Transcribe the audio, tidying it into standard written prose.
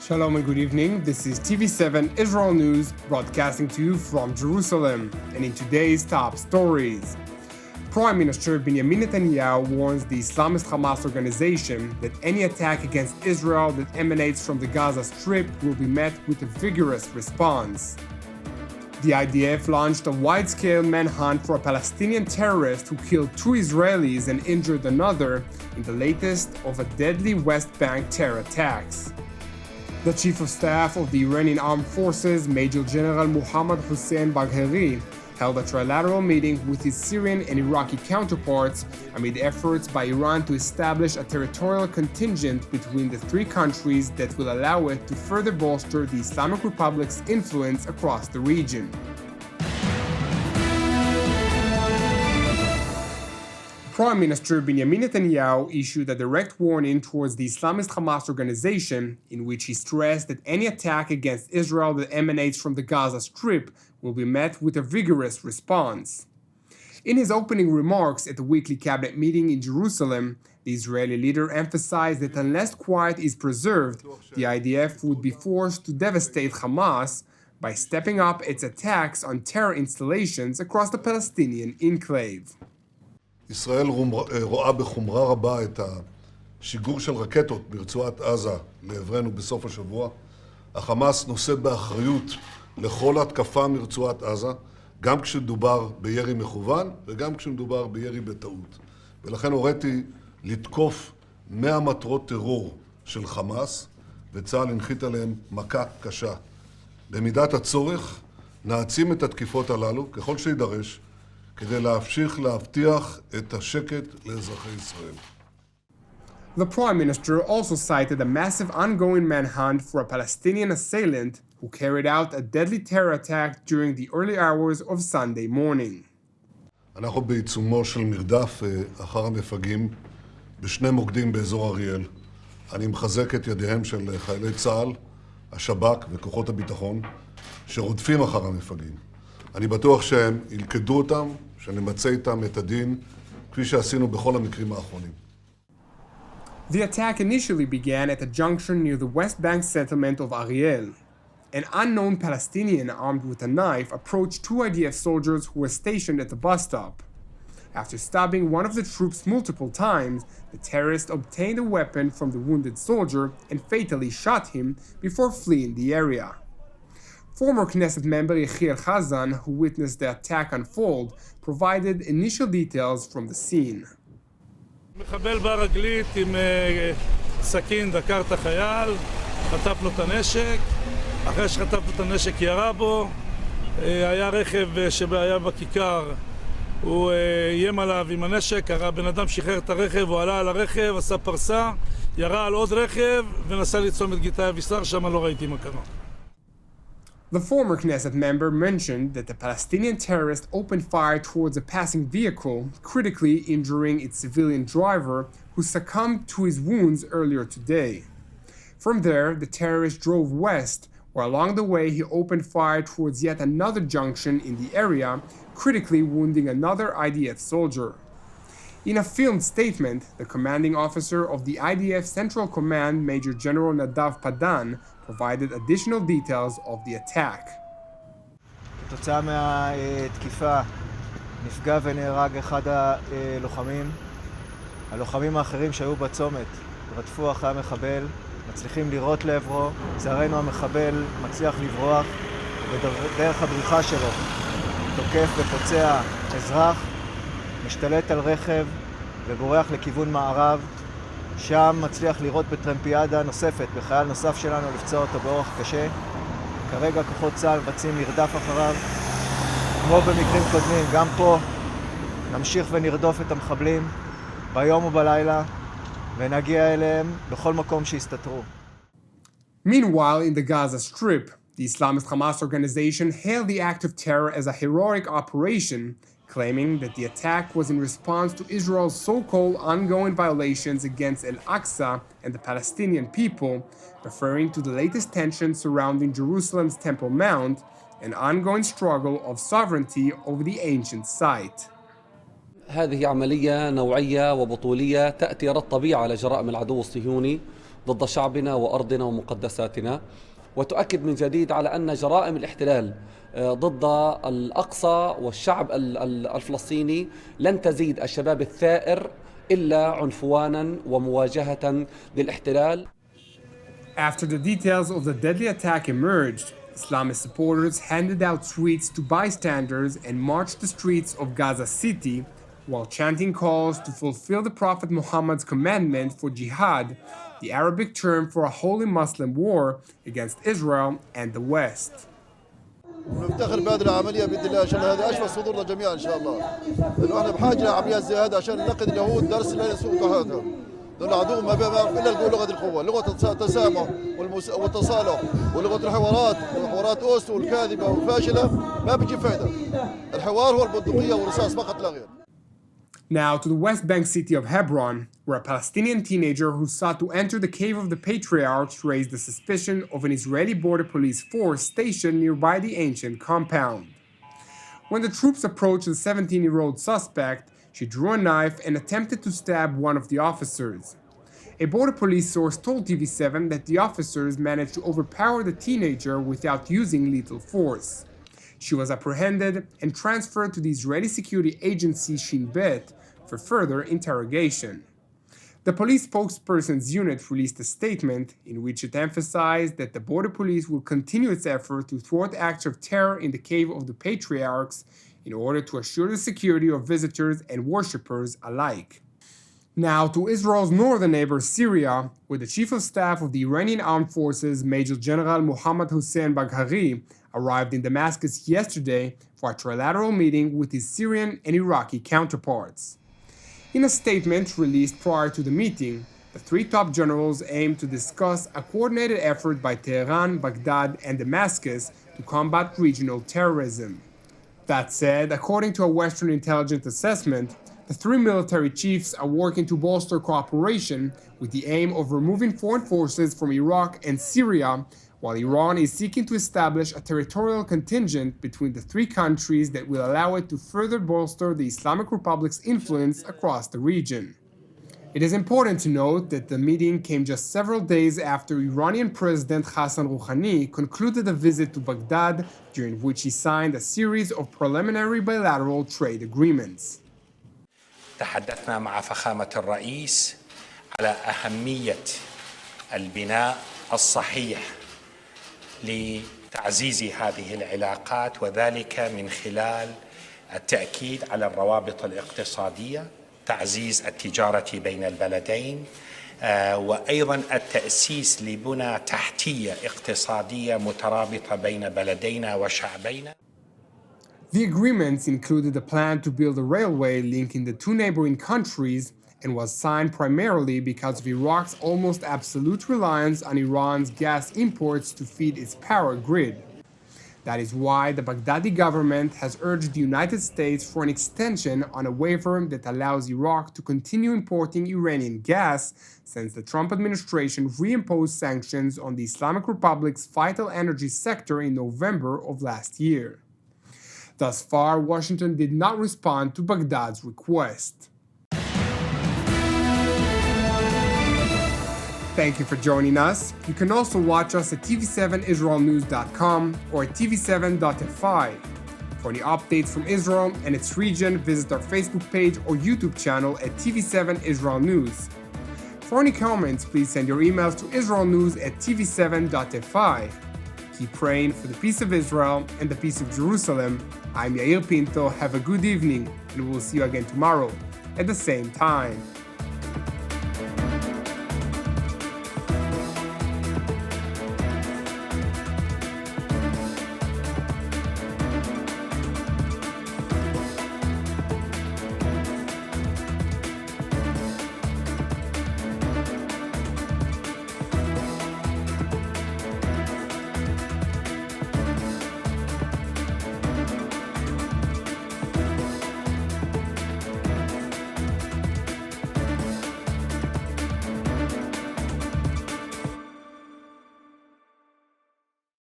Shalom and good evening. This is TV7 Israel News broadcasting to you from Jerusalem. And in today's top stories, Prime Minister Benjamin Netanyahu warns the Islamist Hamas organization that any attack against Israel that emanates from the Gaza Strip will be met with a vigorous response. The IDF launched a wide-scale manhunt for a Palestinian terrorist who killed 2 Israelis and injured another in the latest of a deadly West Bank terror attacks. The Chief of Staff of the Iranian Armed Forces, Major General Mohammad Hossein Bagheri, held a trilateral meeting with his Syrian and Iraqi counterparts amid efforts by Iran to establish a territorial contingent between the 3 countries that will allow it to further bolster the Islamic Republic's influence across the region. Prime Minister Benjamin Netanyahu issued a direct warning towards the Islamist Hamas organization, in which he stressed that any attack against Israel that emanates from the Gaza Strip will be met with a vigorous response. In his opening remarks at the weekly cabinet meeting in Jerusalem, the Israeli leader emphasized that unless quiet is preserved, the IDF would be forced to devastate Hamas by stepping up its attacks on terror installations across the Palestinian enclave. ישראל רואה בחומרה רבה את השיגור של רקטות ברצועת עזה לעברנו בסוף השבוע. החמאס נושא באחריות לכל התקפה מרצועת עזה, גם כשמדובר בירי מכוון וגם כשמדובר בירי בטעות. ולכן הוריתי לתקוף 100 מטרות טרור של חמאס, וצה"ל הנחית עליהם מכה קשה. במידת הצורך נעצים את התקיפות הללו ככל שידרש, כדי להבטיח את השקט לאזרחי ישראל. The Prime Minister also cited a massive ongoing manhunt for a Palestinian assailant who carried out a deadly terror attack during the early hours of Sunday morning. אנחנו בעיצומו של מרדף אחר המפגעים בשני מוקדים באזור אריאל. אני מחזק את ידיהם של חיילי צה"ל, השב"כ וכוחות הביטחון שרודפים אחר המפגעים. אני בטוח שהם ילכדו אותם, שנמצא איתם את הדין, כפי שעשינו בכל המקרים האחרונים. The attack initially began at a junction near the West Bank settlement of Ariel. An unknown Palestinian armed with a knife approached 2 IDF soldiers who were stationed at the bus stop. After stabbing one of the troops multiple times, the terrorist obtained a weapon from the wounded soldier and fatally shot him before fleeing the area. Former Knesset member Yechiel Hazan, who witnessed the attack unfold, provided initial details from the scene. מחבל ברגלית עם סכין דקר את החייל, חטף לו את הנשק, אחרי שחטף לו את הנשק ירה בו, היה רכב שהיה בכיכר, הוא איים עליו עם הנשק, הבן אדם שחרר את הרכב, הוא עלה על הרכב, עשה פרסה, ירה על עוד רכב ונסע לצומת גיטאי אבישר, שם לא ראיתי מה קרה. The former Knesset member mentioned that the Palestinian terrorist opened fire towards a passing vehicle, critically injuring its civilian driver, who succumbed to his wounds earlier today. From there, the terrorist drove west, where along the way he opened fire towards yet another junction in the area, critically wounding another IDF soldier. In a filmed statement, the commanding officer of the IDF Central Command, Major General Nadav Padan, provided additional details of the attack. כתוצאה מהתקיפה נפגע ונהרג אחד הלוחמים. הלוחמים האחרים שהיו בצומת רדפו אחרי המחבל, מצליחים לירות לעברו. לצערנו המחבל מצליח לברוח, ובדרך הבריחה שלו תוקף ופוצע אזרח, משתלט על רכב ובורח לכיוון מערב. שם מצליח לירות בטרמפיאדה נוספת בחייל נוסף שלנו, לפצוע אותו באורח קשה. כרגע כוחות צה"ל מבצעים מרדף אחריו. כמו במקרים קודמים, גם פה נמשיך ונרדוף את המחבלים ביום ובלילה ונגיע אליהם בכל מקום שיסתתרו. Meanwhile, in the Gaza Strip, the Islamist Hamas organization hailed the act of terror as a heroic operation, claiming that the attack was in response to Israel's so-called ongoing violations against Al-Aqsa and the Palestinian people, referring to the latest tensions surrounding Jerusalem's Temple Mount, an ongoing struggle of sovereignty over the ancient site. هذه عملية نوعية وبطولية تأتي على الطبيعة لجرائم العدو الصهيوني ضد شعبنا وأرضنا ومقدساتنا، وتؤكد من جديد على أن جرائم الاحتلال ضد الأقصى والشعب الفلسطيني لن تزيد الشباب الثائر إلا عنفوانا ومواجهة للاحتلال. After the details of the deadly attack emerged, Islamist supporters handed out sweets to bystanders and marched the streets of Gaza City while chanting calls to fulfill the Prophet Muhammad's commandment for jihad, the Arabic term for a holy Muslim war against Israel and the West. ونفتخر بهذه العمليه باذن الله عشان هذا اشفى صدورنا جميعا ان شاء الله. لانه احنا بحاجه لعمليات زي هذا عشان ننقذ اليهود درس لا يسوء كهذا. لأن العدو ما بيعرف إلا لغة القوة، لغة التسامح والتصالح ولغة الحوارات أوسلو الكاذبة والفاشلة ما بيجيب فايدة. الحوار هو البندقية والرصاص فقط لا غير. Now to the West Bank city of Hebron, where a Palestinian teenager who sought to enter the cave of the patriarchs raised the suspicion of an Israeli border police force stationed nearby the ancient compound. When the troops approached the 17-year-old suspect, she drew a knife and attempted to stab one of the officers. A border police source told TV7 that the officers managed to overpower the teenager without using lethal force. She was apprehended and transferred to the Israeli security agency Shin Bet for further interrogation. The police spokesperson's unit released a statement in which it emphasized that the border police will continue its effort to thwart acts of terror in the cave of the patriarchs in order to assure the security of visitors and worshippers alike. Now to Israel's northern neighbor Syria, where the chief of staff of the Iranian armed forces, Major General Mohammad Hossein Bagheri, arrived in Damascus yesterday for a trilateral meeting with his Syrian and Iraqi counterparts. In a statement released prior to the meeting, the three top generals aimed to discuss a coordinated effort by Tehran, Baghdad, and Damascus to combat regional terrorism. That said, according to a Western intelligence assessment, the three military chiefs are working to bolster cooperation with the aim of removing foreign forces from Iraq and Syria, while Iran is seeking to establish a territorial contingent between the three countries that will allow it to further bolster the Islamic Republic's influence across the region. It is important to note that the meeting came just several days after Iranian President Hassan Rouhani concluded a visit to Baghdad, during which he signed a series of preliminary bilateral trade agreements. تحدثنا مع فخامة الرئيس على أهمية البناء الصحيح لتعزيز هذه العلاقات، وذلك من خلال التأكيد على الروابط الاقتصادية، تعزيز التجارة بين البلدين، وأيضا التأسيس لبنى تحتية اقتصادية مترابطة بين بلدينا وشعبينا. The agreements included a plan to build a railway linking the two neighboring countries and was signed primarily because of Iraq's almost absolute reliance on Iran's gas imports to feed its power grid. That is why the Baghdadi government has urged the United States for an extension on a waiver that allows Iraq to continue importing Iranian gas, since the Trump administration reimposed sanctions on the Islamic Republic's vital energy sector in November of last year. Thus far, Washington did not respond to Baghdad's request. Thank you for joining us. You can also watch us at TV7israelnews.com or at TV7.fi. For any updates from Israel and its region, visit our Facebook page or YouTube channel at TV7 Israel News. For any comments, please send your emails to israelnews@tv7.fi. Keep praying for the peace of Israel and the peace of Jerusalem. I'm Yair Pinto. Have a good evening, and we will see you again tomorrow at the same time.